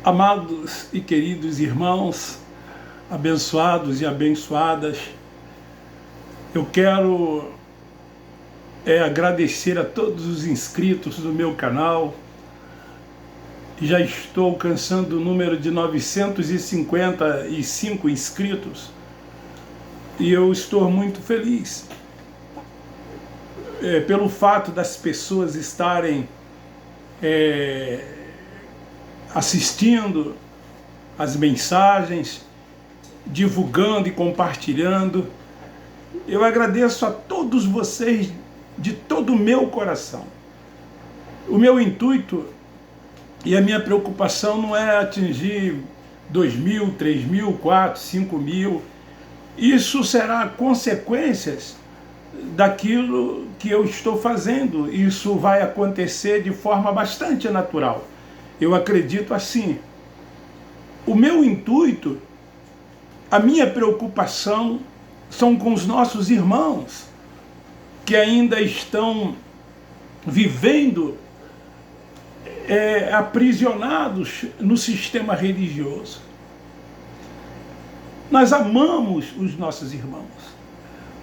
Amados e queridos irmãos, abençoados e abençoadas, eu quero agradecer a todos os inscritos do meu canal. Já estou alcançando o número de 955 inscritos e eu estou muito feliz pelo fato das pessoas estarem assistindo as mensagens, divulgando e compartilhando. Eu agradeço a todos vocês de todo o meu coração. O meu intuito e a minha preocupação não é atingir 2.000, 3.000, 4.000, 5.000. Isso será consequências daquilo que eu estou fazendo. Isso vai acontecer de forma bastante natural. Eu acredito assim. O meu intuito, a minha preocupação são com os nossos irmãos que ainda estão vivendo aprisionados no sistema religioso. Nós amamos os nossos irmãos,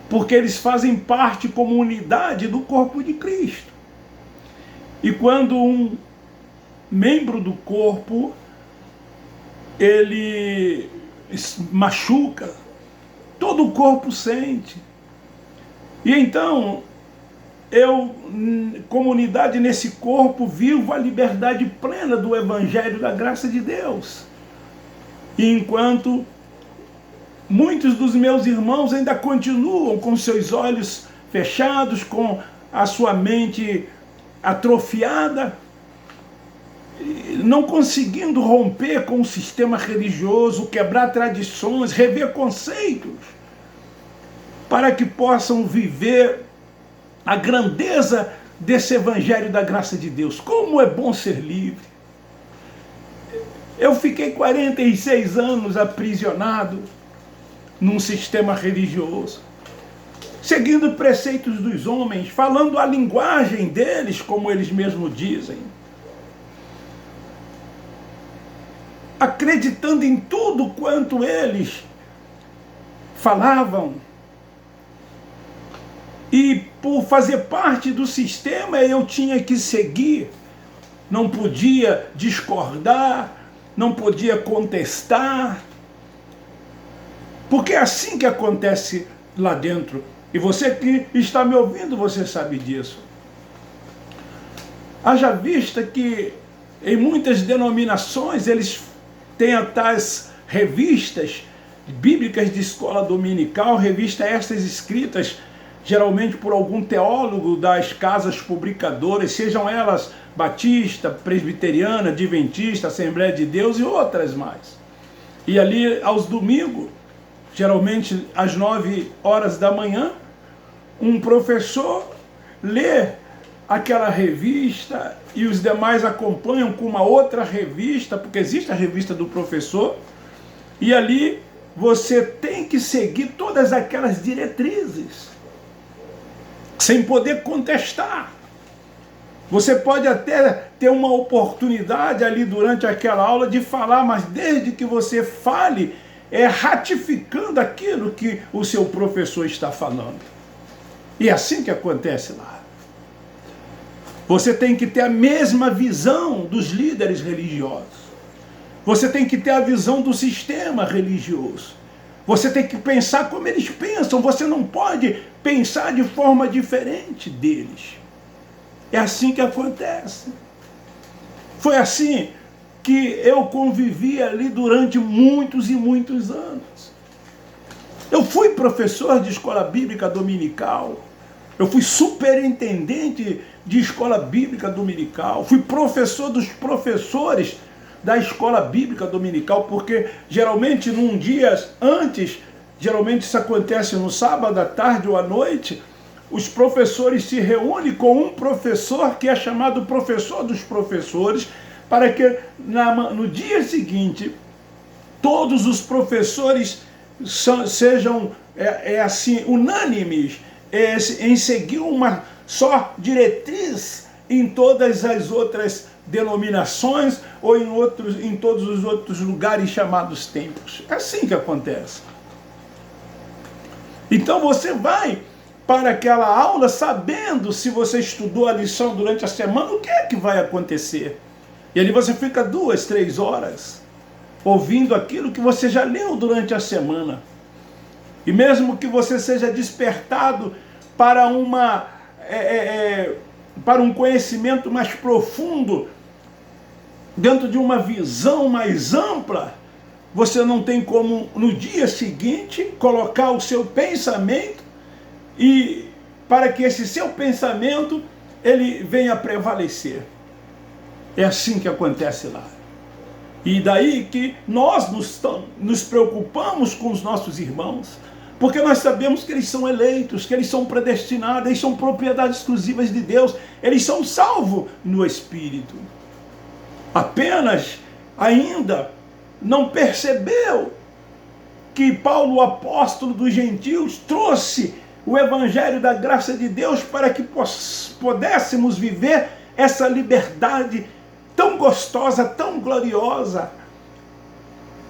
porque eles fazem parte como unidade do corpo de Cristo. E quando um membro do corpo ele machuca, todo o corpo sente. E então eu, como unidade nesse corpo, vivo a liberdade plena do Evangelho da graça de Deus. E enquanto muitos dos meus irmãos ainda continuam com seus olhos fechados, com a sua mente atrofiada, não conseguindo romper com o sistema religioso, quebrar tradições, rever conceitos, para que possam viver a grandeza desse Evangelho da graça de Deus. Como é bom ser livre! Eu fiquei 46 anos aprisionado num sistema religioso, seguindo preceitos dos homens, falando a linguagem deles, como eles mesmos dizem, acreditando em tudo quanto eles falavam. E por fazer parte do sistema eu tinha que seguir, não podia discordar, não podia contestar, porque é assim que acontece lá dentro. E você que está me ouvindo, você sabe disso. Haja vista que em muitas denominações eles têm tais revistas bíblicas de escola dominical, revistas estas escritas geralmente por algum teólogo das casas publicadoras, sejam elas batista, presbiteriana, adventista, Assembleia de Deus e outras mais. E ali aos domingos, geralmente às 9 horas da manhã, um professor lê aquela revista e os demais acompanham com uma outra revista, porque existe a revista do professor, e ali você tem que seguir todas aquelas diretrizes, sem poder contestar. Você pode até ter uma oportunidade ali durante aquela aula de falar, mas desde que você fale, ratificando aquilo que o seu professor está falando. E é assim que acontece lá. Você tem que ter a mesma visão dos líderes religiosos. Você tem que ter a visão do sistema religioso. Você tem que pensar como eles pensam. Você não pode pensar de forma diferente deles. É assim que acontece. Foi assim que eu convivi ali durante muitos e muitos anos. Eu fui professor de escola bíblica dominical. Eu fui superintendente de escola bíblica dominical. Fui professor dos professores da escola bíblica dominical, porque geralmente num dia antes, geralmente isso acontece no sábado à tarde ou à noite, os professores se reúnem com um professor que é chamado professor dos professores, para que no dia seguinte todos os professores sejam assim unânimes em seguir uma só diretriz em todas as outras denominações ou em todos os outros lugares chamados templos. É assim que acontece. Então você vai para aquela aula sabendo, se você estudou a lição durante a semana, o que é que vai acontecer. E ali você fica 2, 3 horas ouvindo aquilo que você já leu durante a semana. E mesmo que você seja despertado para para um conhecimento mais profundo, dentro de uma visão mais ampla, você não tem como no dia seguinte colocar o seu pensamento e para que esse seu pensamento ele venha a prevalecer. É assim que acontece lá. E daí que nós nos preocupamos com os nossos irmãos, porque nós sabemos que eles são eleitos, que eles são predestinados, eles são propriedades exclusivas de Deus, eles são salvos no Espírito. Apenas ainda não percebeu que Paulo, o apóstolo dos gentios, trouxe o evangelho da graça de Deus para que pudéssemos viver essa liberdade tão gostosa, tão gloriosa,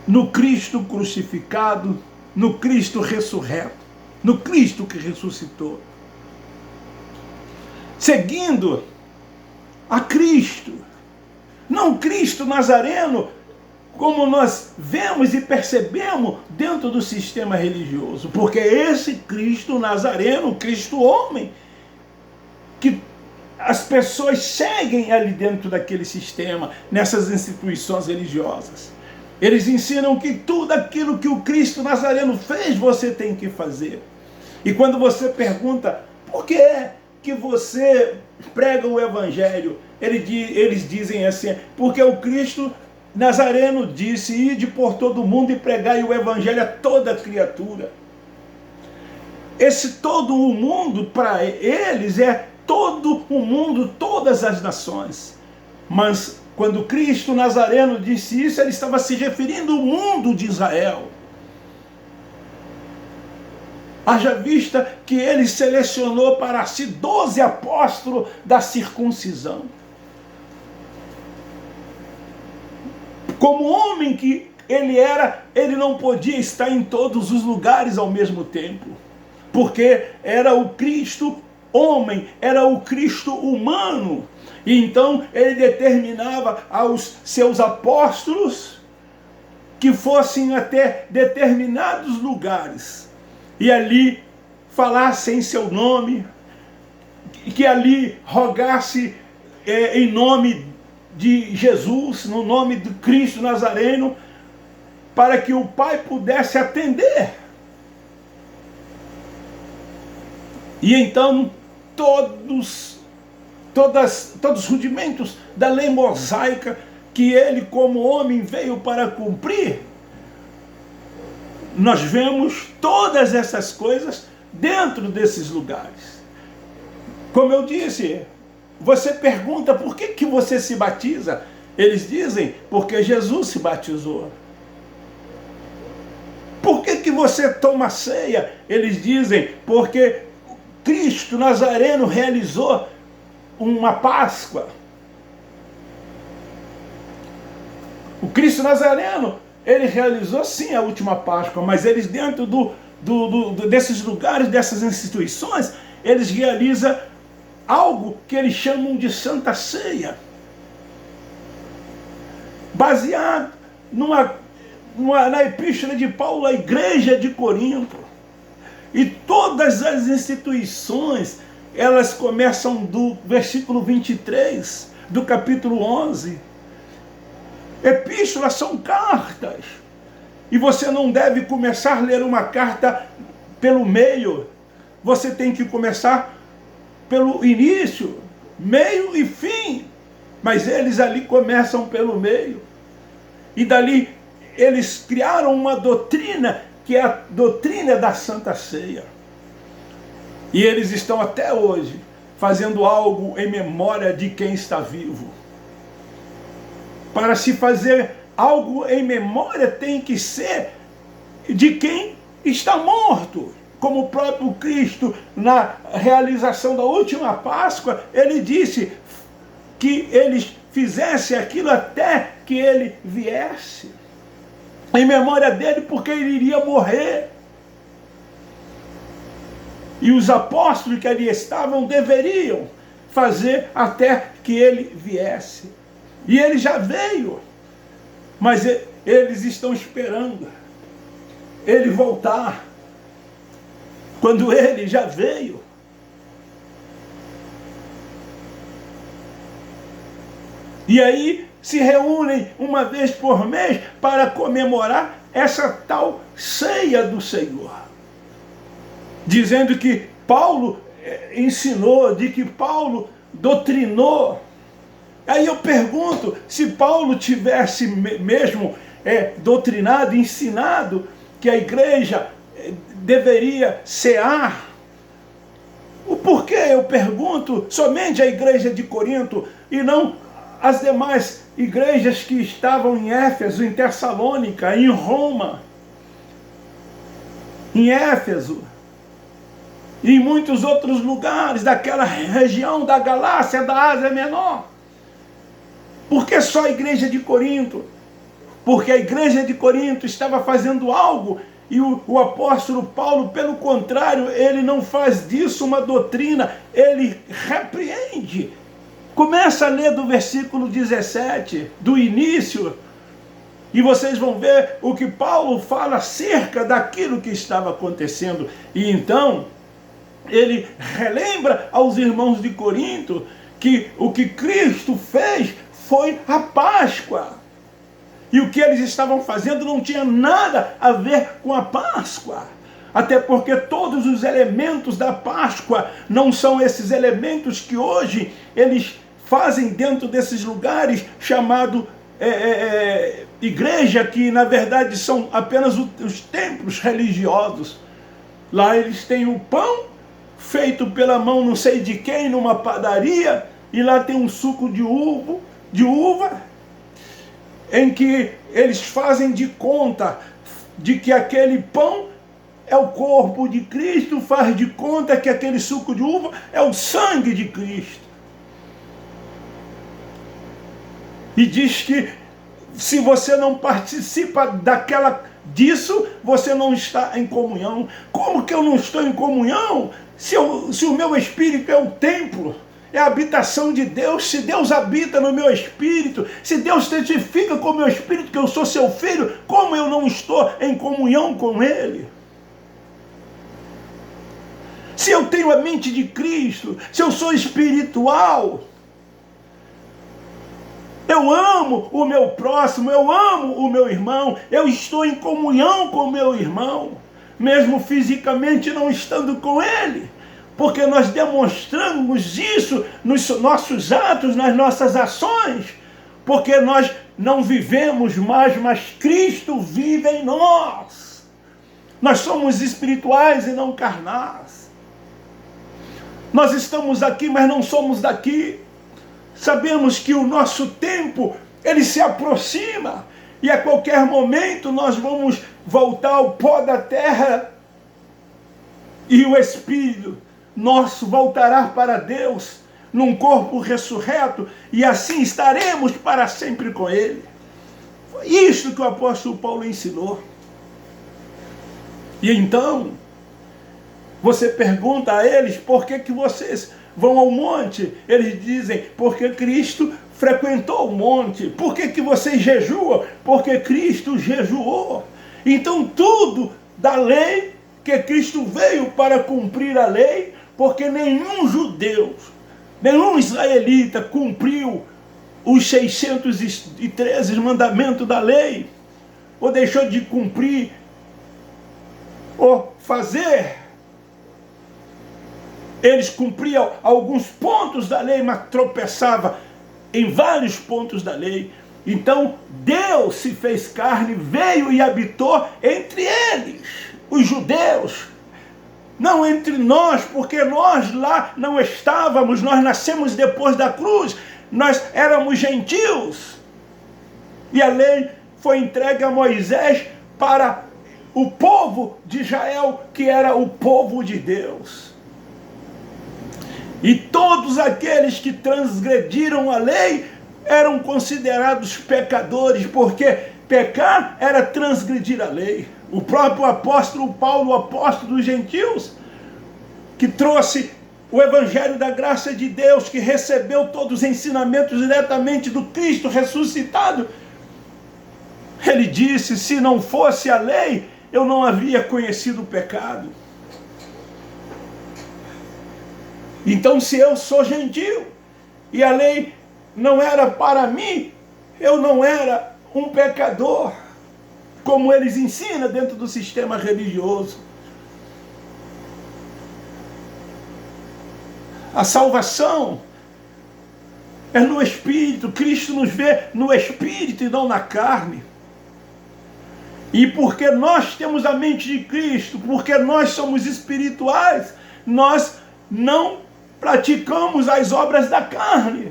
no Cristo crucificado, no Cristo ressurreto, no Cristo que ressuscitou. Seguindo a Cristo, não Cristo Nazareno, como nós vemos e percebemos dentro do sistema religioso, porque esse Cristo Nazareno, Cristo homem, que as pessoas seguem ali dentro daquele sistema, nessas instituições religiosas. Eles ensinam que tudo aquilo que o Cristo Nazareno fez, você tem que fazer. E quando você pergunta, por que é que você prega o Evangelho? Eles dizem assim, porque o Cristo Nazareno disse, ide por todo o mundo e pregai o Evangelho a toda criatura. Esse todo o mundo, para eles, é todo o mundo, todas as nações. Mas quando Cristo Nazareno disse isso, ele estava se referindo ao mundo de Israel. Haja vista que ele selecionou para si 12 apóstolos da circuncisão. Como homem que ele era, ele não podia estar em todos os lugares ao mesmo tempo, porque era o Cristo homem, era o Cristo humano. E então ele determinava aos seus apóstolos que fossem até determinados lugares e ali falassem seu nome, que ali rogasse em nome de Jesus, no nome de Cristo Nazareno, para que o Pai pudesse atender. E então todos os rudimentos da lei mosaica que ele como homem veio para cumprir, nós vemos todas essas coisas dentro desses lugares. Como eu disse, você pergunta por que você se batiza? Eles dizem, porque Jesus se batizou. Por que você toma ceia? Eles dizem, porque Cristo Nazareno realizou uma Páscoa. O Cristo Nazareno, ele realizou sim a última Páscoa, mas eles dentro desses lugares, dessas instituições, eles realizam algo que eles chamam de Santa Ceia, baseado na epístola de Paulo à igreja de Corinto. E todas as instituições, elas começam do versículo 23, do capítulo 11. Epístolas são cartas. E você não deve começar a ler uma carta pelo meio. Você tem que começar pelo início, meio e fim. Mas eles ali começam pelo meio. E dali eles criaram uma doutrina, que é a doutrina da Santa Ceia. E eles estão até hoje fazendo algo em memória de quem está vivo. Para se fazer algo em memória tem que ser de quem está morto. Como o próprio Cristo, na realização da última Páscoa, ele disse, que eles fizessem aquilo até que ele viesse, em memória dele, porque ele iria morrer. E os apóstolos que ali estavam deveriam fazer até que ele viesse. E ele já veio, mas eles estão esperando ele voltar, quando ele já veio. E aí se reúnem uma vez por mês para comemorar essa tal ceia do Senhor, dizendo que Paulo ensinou, de que Paulo doutrinou. Aí eu pergunto, se Paulo tivesse mesmo doutrinado, ensinado que a igreja deveria cear, o porquê, eu pergunto, somente a igreja de Corinto e não as demais igrejas que estavam em Éfeso, em Tessalônica, em Roma, em Éfeso e em muitos outros lugares daquela região da Galácia, da Ásia Menor? Por que só a igreja de Corinto? Porque a igreja de Corinto estava fazendo algo e o apóstolo Paulo, pelo contrário, ele não faz disso uma doutrina, ele repreende. Começa a ler do versículo 17, do início, e vocês vão ver o que Paulo fala acerca daquilo que estava acontecendo. E então, ele relembra aos irmãos de Corinto que o que Cristo fez foi a Páscoa. E o que eles estavam fazendo não tinha nada a ver com a Páscoa. Até porque todos os elementos da Páscoa não são esses elementos que hoje eles fazem dentro desses lugares chamado igreja, que na verdade são apenas os templos religiosos. Lá eles têm o pão feito pela mão não sei de quem numa padaria, e lá tem um suco de uva, em que eles fazem de conta de que aquele pão é o corpo de Cristo, faz de conta que aquele suco de uva é o sangue de Cristo. E diz que se você não participa disso, você não está em comunhão. Como que eu não estou em comunhão? Se o meu espírito é o templo, é a habitação de Deus, se Deus habita no meu espírito, se Deus testifica com o meu espírito que eu sou seu filho, como eu não estou em comunhão com Ele? Se eu tenho a mente de Cristo, se eu sou espiritual, eu amo o meu próximo, eu amo o meu irmão, eu estou em comunhão com o meu irmão, mesmo fisicamente não estando com ele, porque nós demonstramos isso nos nossos atos, nas nossas ações, porque nós não vivemos mais, mas Cristo vive em nós. Nós somos espirituais e não carnais. Nós estamos aqui, mas não somos daqui. Sabemos que o nosso tempo, ele se aproxima, e a qualquer momento nós vamos voltar ao pó da terra, e o Espírito nosso voltará para Deus, num corpo ressurreto, e assim estaremos para sempre com Ele. Foi isso que o apóstolo Paulo ensinou. E então, você pergunta a eles, por que vocês vão ao monte? Eles dizem, porque Cristo frequentou o monte. Por que vocês jejuam? Porque Cristo jejuou. Então tudo da lei, que Cristo veio para cumprir a lei, porque nenhum judeu, nenhum israelita cumpriu os 613 mandamentos da lei, ou deixou de cumprir, ou fazer. Eles cumpriam alguns pontos da lei, mas tropeçavam em vários pontos da lei. Então Deus se fez carne, veio e habitou entre eles, os judeus. Não entre nós, porque nós lá não estávamos, nós nascemos depois da cruz, nós éramos gentios. E a lei foi entregue a Moisés para o povo de Israel, que era o povo de Deus. E todos aqueles que transgrediram a lei eram considerados pecadores, porque pecar era transgredir a lei. O próprio apóstolo Paulo, o apóstolo dos gentios, que trouxe o evangelho da graça de Deus, que recebeu todos os ensinamentos diretamente do Cristo ressuscitado, ele disse: se não fosse a lei, eu não havia conhecido o pecado. Então, se eu sou gentio e a lei não era para mim, eu não era um pecador, como eles ensinam dentro do sistema religioso. A salvação é no Espírito. Cristo nos vê no Espírito e não na carne. E porque nós temos a mente de Cristo, porque nós somos espirituais, nós não praticamos as obras da carne.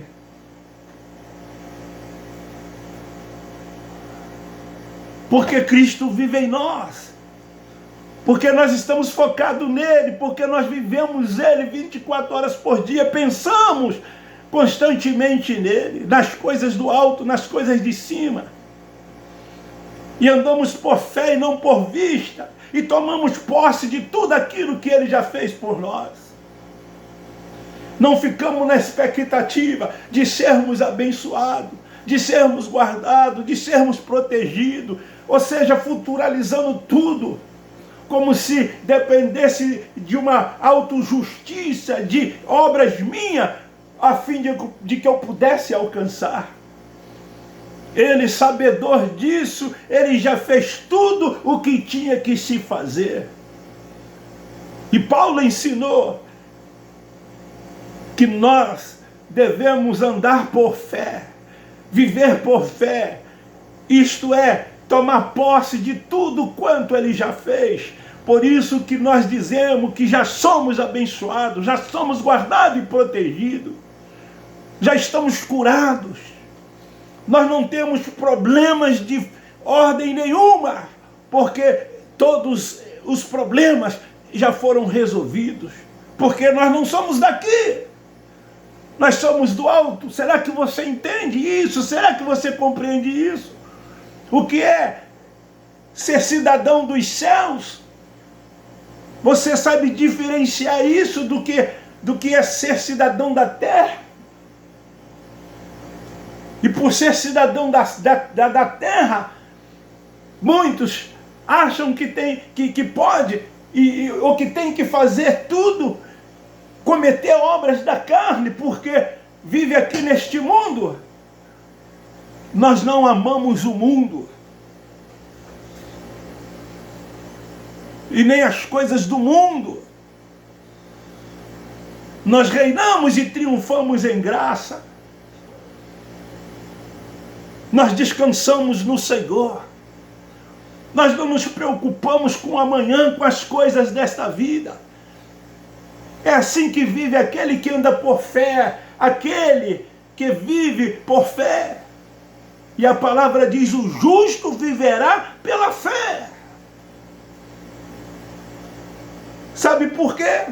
Porque Cristo vive em nós. Porque nós estamos focados nele, porque nós vivemos ele 24 horas por dia, pensamos constantemente nele, nas coisas do alto, nas coisas de cima. E andamos por fé e não por vista, e tomamos posse de tudo aquilo que ele já fez por nós. Não ficamos na expectativa de sermos abençoados, de sermos guardados, de sermos protegidos, ou seja, futuralizando tudo, como se dependesse de uma autojustiça, de obras minhas, a fim de que eu pudesse alcançar. Ele, sabedor disso, ele já fez tudo o que tinha que se fazer. E Paulo ensinou que nós devemos andar por fé, viver por fé, isto é, tomar posse de tudo quanto ele já fez. Por isso que nós dizemos que já somos abençoados, já somos guardados e protegidos, já estamos curados. Nós não temos problemas de ordem nenhuma, porque todos os problemas já foram resolvidos, porque nós não somos daqui, nós somos do alto. Será que você entende isso? Será que você compreende isso? O que é ser cidadão dos céus? Você sabe diferenciar isso do que é ser cidadão da terra? E por ser cidadão da terra, muitos acham que pode, ou que tem que fazer tudo, cometer obras da carne, porque vive aqui neste mundo. Nós não amamos o mundo, e nem as coisas do mundo. Nós reinamos e triunfamos em graça. Nós descansamos no Senhor. Nós não nos preocupamos com amanhã, com as coisas desta vida. É assim que vive aquele que anda por fé, aquele que vive por fé. E a palavra diz: o justo viverá pela fé. Sabe por quê?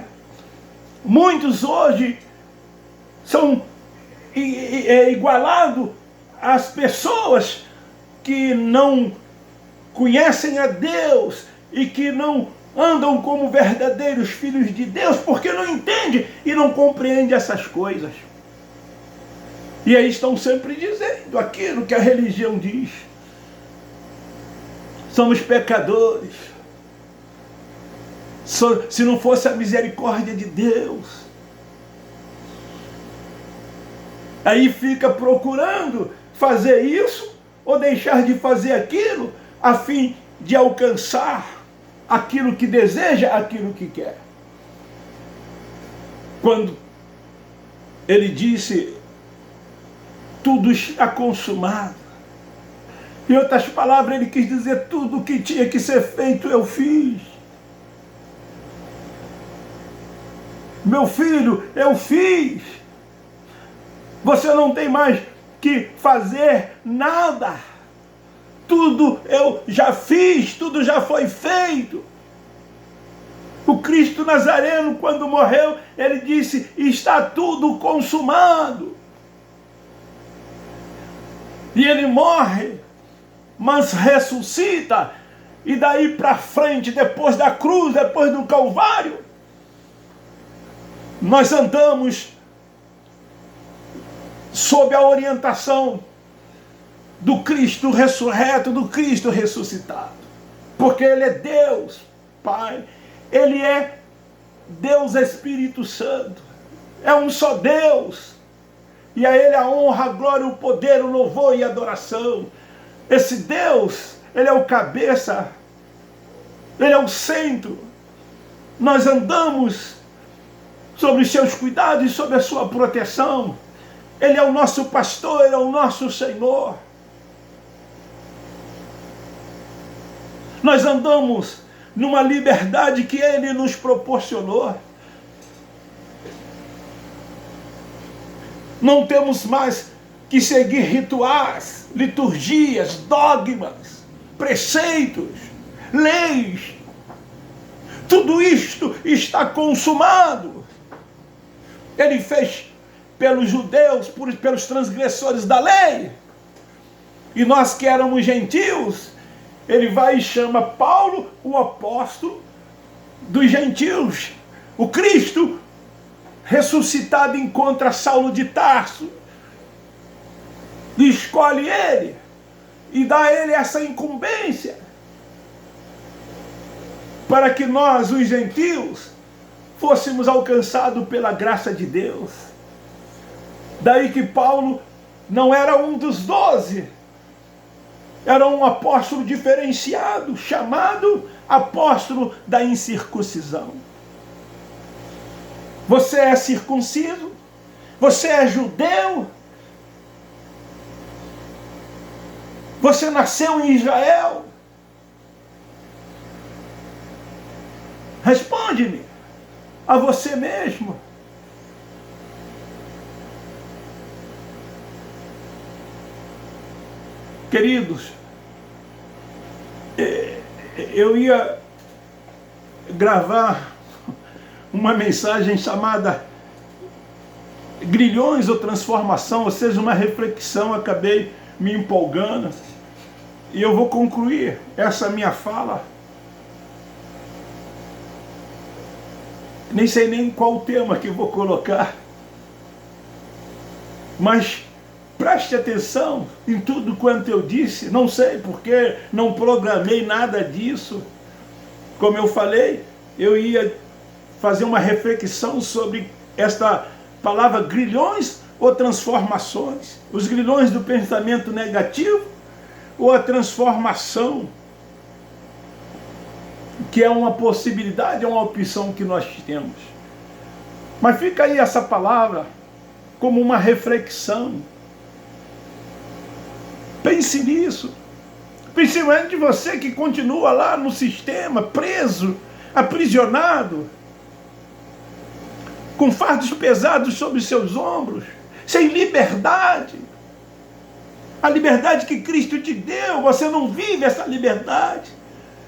Muitos hoje são igualados às pessoas que não conhecem a Deus e que não andam como verdadeiros filhos de Deus, porque não entendem e não compreendem essas coisas. E aí estão sempre dizendo aquilo que a religião diz. Somos pecadores. Se não fosse a misericórdia de Deus. Aí fica procurando fazer isso ou deixar de fazer aquilo, a fim de alcançar aquilo que deseja, aquilo que quer. Quando ele disse: tudo está consumado. Em outras palavras, ele quis dizer: tudo o que tinha que ser feito eu fiz. Meu filho, eu fiz. Você não tem mais que fazer nada. Tudo eu já fiz, tudo já foi feito. O Cristo Nazareno, quando morreu, ele disse: está tudo consumado. E ele morre, mas ressuscita. E daí para frente, depois da cruz, depois do Calvário, nós andamos sob a orientação do Cristo ressurreto, do Cristo ressuscitado. Porque ele é Deus, Pai. Ele é Deus Espírito Santo. É um só Deus. E a ele a honra, a glória, o poder, o louvor e a adoração. Esse Deus, ele é o cabeça. Ele é o centro. Nós andamos sobre os seus cuidados e sobre a sua proteção. Ele é o nosso pastor, ele é o nosso Senhor. Nós andamos numa liberdade que ele nos proporcionou. Não temos mais que seguir rituais, liturgias, dogmas, preceitos, leis. Tudo isto está consumado. Ele fez pelos judeus, pelos transgressores da lei. E nós que éramos gentios, ele vai e chama Paulo, o apóstolo dos gentios. O Cristo ressuscitado encontra Saulo de Tarso. E escolhe ele. E dá a ele essa incumbência. Para que nós, os gentios, fôssemos alcançados pela graça de Deus. Daí que Paulo não era um dos 12. Era um apóstolo diferenciado, chamado apóstolo da incircuncisão. Você é circunciso? Você é judeu? Você nasceu em Israel? Responde-me a você mesmo. Queridos, eu ia gravar uma mensagem chamada Grilhões ou Transformação, ou seja, uma reflexão, acabei me empolgando. E eu vou concluir essa minha fala. Nem sei nem qual o tema que eu vou colocar. Mas preste atenção em tudo quanto eu disse. Não sei porque não programei nada disso. Como eu falei, eu ia fazer uma reflexão sobre esta palavra grilhões ou transformações. Os grilhões do pensamento negativo ou a transformação, que é uma possibilidade, é uma opção que nós temos. Mas fica aí essa palavra como uma reflexão. Pense nisso. Principalmente você que continua lá no sistema, preso, aprisionado, com fardos pesados sobre seus ombros, sem liberdade. A liberdade que Cristo te deu, você não vive essa liberdade.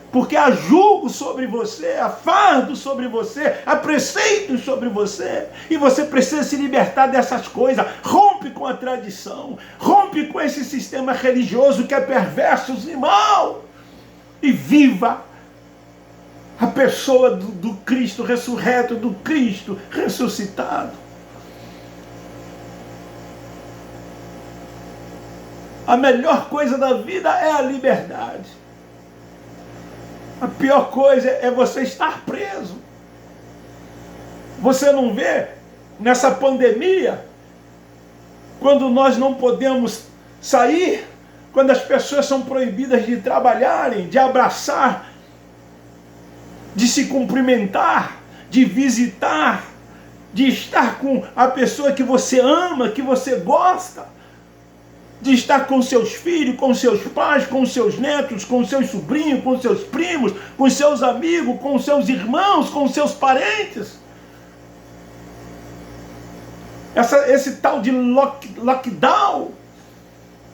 Porque há jugo sobre você, há fardo sobre você, há preceitos sobre você. E você precisa se libertar dessas coisas. Rompe com a tradição. Rompe com esse sistema religioso que é perverso e mau. E viva a pessoa do Cristo ressurreto, do Cristo ressuscitado. A melhor coisa da vida é a liberdade. A pior coisa é você estar preso. Você não vê nessa pandemia, quando nós não podemos sair, quando as pessoas são proibidas de trabalharem, de abraçar, de se cumprimentar, de visitar, de estar com a pessoa que você ama, que você gosta, de estar com seus filhos, com seus pais, com seus netos, com seus sobrinhos, com seus primos, com seus amigos, com seus irmãos, com seus parentes. Esse tal de lockdown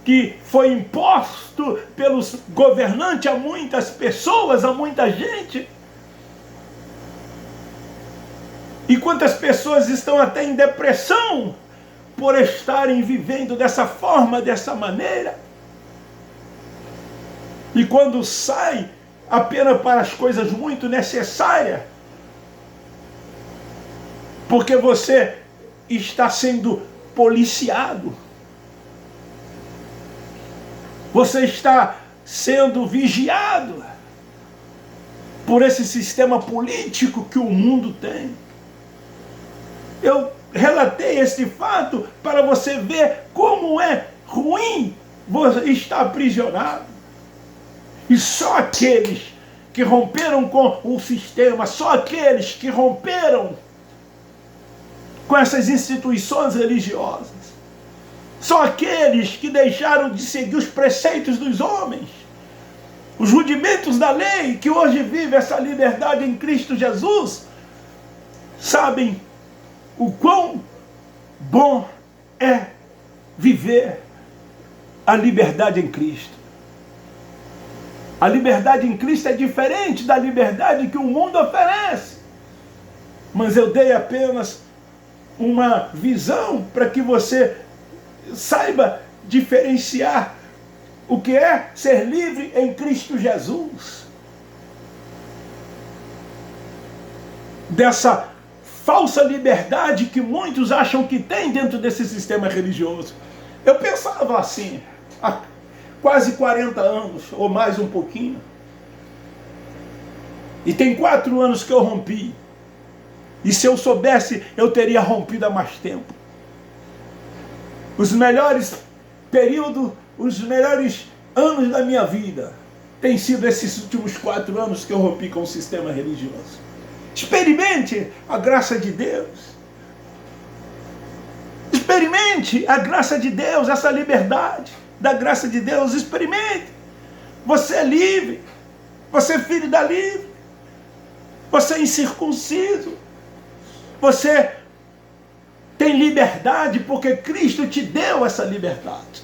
que foi imposto pelos governantes a muitas pessoas, a muita gente, E quantas pessoas estão até em depressão por estarem vivendo dessa forma, dessa maneira. E quando sai apenas para as coisas muito necessárias, porque você está sendo policiado, você está sendo vigiado por esse sistema político que o mundo tem. Eu relatei este fato para você ver como é ruim você estar aprisionado. E só aqueles que romperam com o sistema, só aqueles que romperam com essas instituições religiosas, só aqueles que deixaram de seguir os preceitos dos homens, os rudimentos da lei, que hoje vive essa liberdade em Cristo Jesus, sabem o quão bom é viver a liberdade em Cristo. A liberdade em Cristo é diferente da liberdade que o mundo oferece. Mas eu dei apenas uma visão para que você saiba diferenciar o que é ser livre em Cristo Jesus dessa falsa liberdade que muitos acham que tem dentro desse sistema religioso. Eu pensava assim, há quase 40 anos, ou mais um pouquinho. E tem 4 anos que eu rompi. E se eu soubesse, eu teria rompido há mais tempo. Os melhores períodos, os melhores anos da minha vida têm sido esses últimos 4 anos que eu rompi com o sistema religioso. Experimente a graça de Deus. Experimente a graça de Deus, essa liberdade da graça de Deus. Experimente. Você é livre. Você é filho da livre. Você é incircunciso. Você tem liberdade porque Cristo te deu essa liberdade.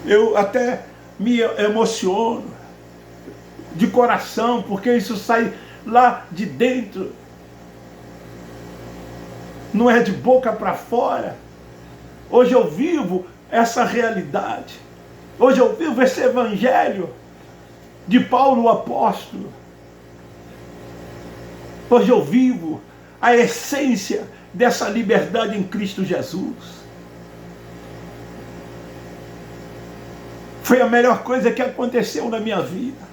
Eu até me emociono de coração, porque isso sai lá de dentro. Não é de boca para fora. Hoje eu vivo essa realidade. Hoje eu vivo esse evangelho de Paulo o apóstolo. Hoje eu vivo a essência dessa liberdade em Cristo Jesus. Foi a melhor coisa que aconteceu na minha vida.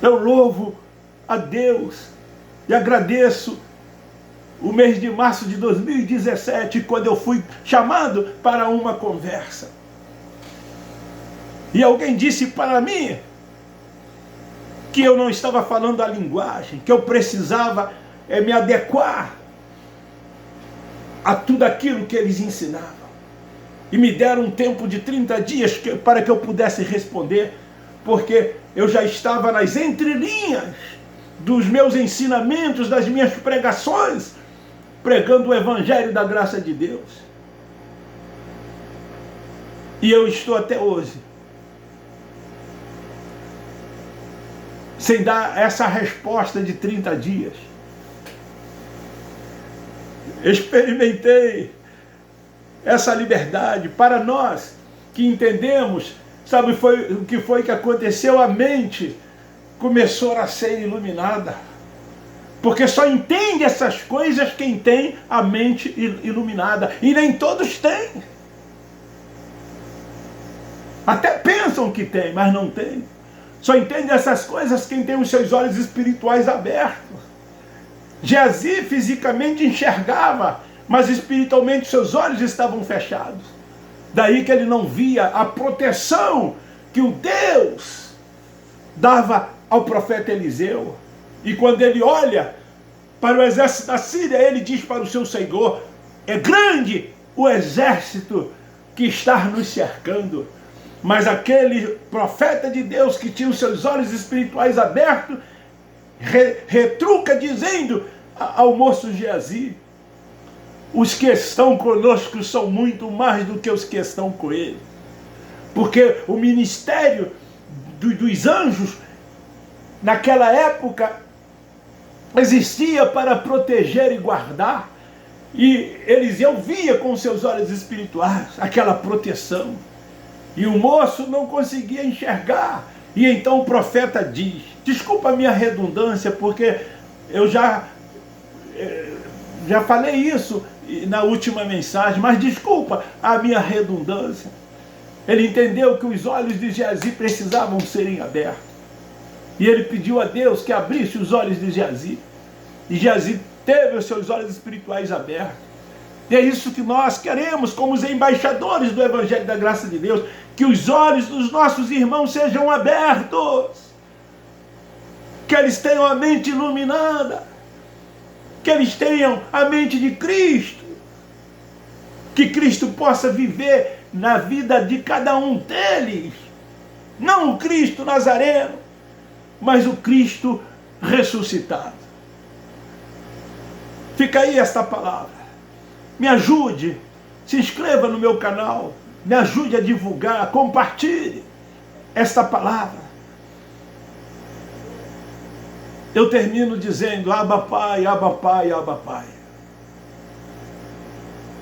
Eu louvo a Deus e agradeço o mês de março de 2017, quando eu fui chamado para uma conversa. E alguém disse para mim que eu não estava falando a linguagem, que eu precisava me adequar a tudo aquilo que eles ensinavam. E me deram um tempo de 30 dias para que eu pudesse responder, porque eu já estava nas entrelinhas dos meus ensinamentos, das minhas pregações, pregando o evangelho da graça de Deus. E eu estou até hoje sem dar essa resposta de 30 dias. Experimentei essa liberdade. Para nós que entendemos, sabe o que foi que aconteceu? A mente começou a ser iluminada. Porque só entende essas coisas quem tem a mente iluminada. E nem todos têm. Até pensam que tem, mas não tem. Só entende essas coisas quem tem os seus olhos espirituais abertos. Geazi fisicamente enxergava, mas espiritualmente seus olhos estavam fechados. Daí que ele não via a proteção que o Deus dava ao profeta Eliseu. E quando ele olha para o exército da Síria, ele diz para o seu Senhor: é grande o exército que está nos cercando. Mas aquele profeta de Deus que tinha os seus olhos espirituais abertos, retruca dizendo ao moço Geazi: os que estão conosco são muito mais do que os que estão com ele. Porque o ministério dos anjos, naquela época, existia para proteger e guardar, e Eliseu via com seus olhos espirituais aquela proteção, e o moço não conseguia enxergar. E então o profeta diz, desculpa a minha redundância, porque eu já falei isso na última mensagem, mas desculpa a minha redundância. Ele entendeu que os olhos de Geazi precisavam serem abertos, e ele pediu a Deus que abrisse os olhos de Geazi, e Geazi teve os seus olhos espirituais abertos. E é isso que nós queremos como os embaixadores do Evangelho da Graça de Deus, que os olhos dos nossos irmãos sejam abertos, que eles tenham a mente iluminada, que eles tenham a mente de Cristo, que Cristo possa viver na vida de cada um deles, não o Cristo Nazareno, mas o Cristo ressuscitado. Fica aí esta palavra. Me ajude, se inscreva no meu canal, me ajude a divulgar, compartilhe esta palavra. Eu termino dizendo, Abba Pai, Abba Pai, Abba Pai.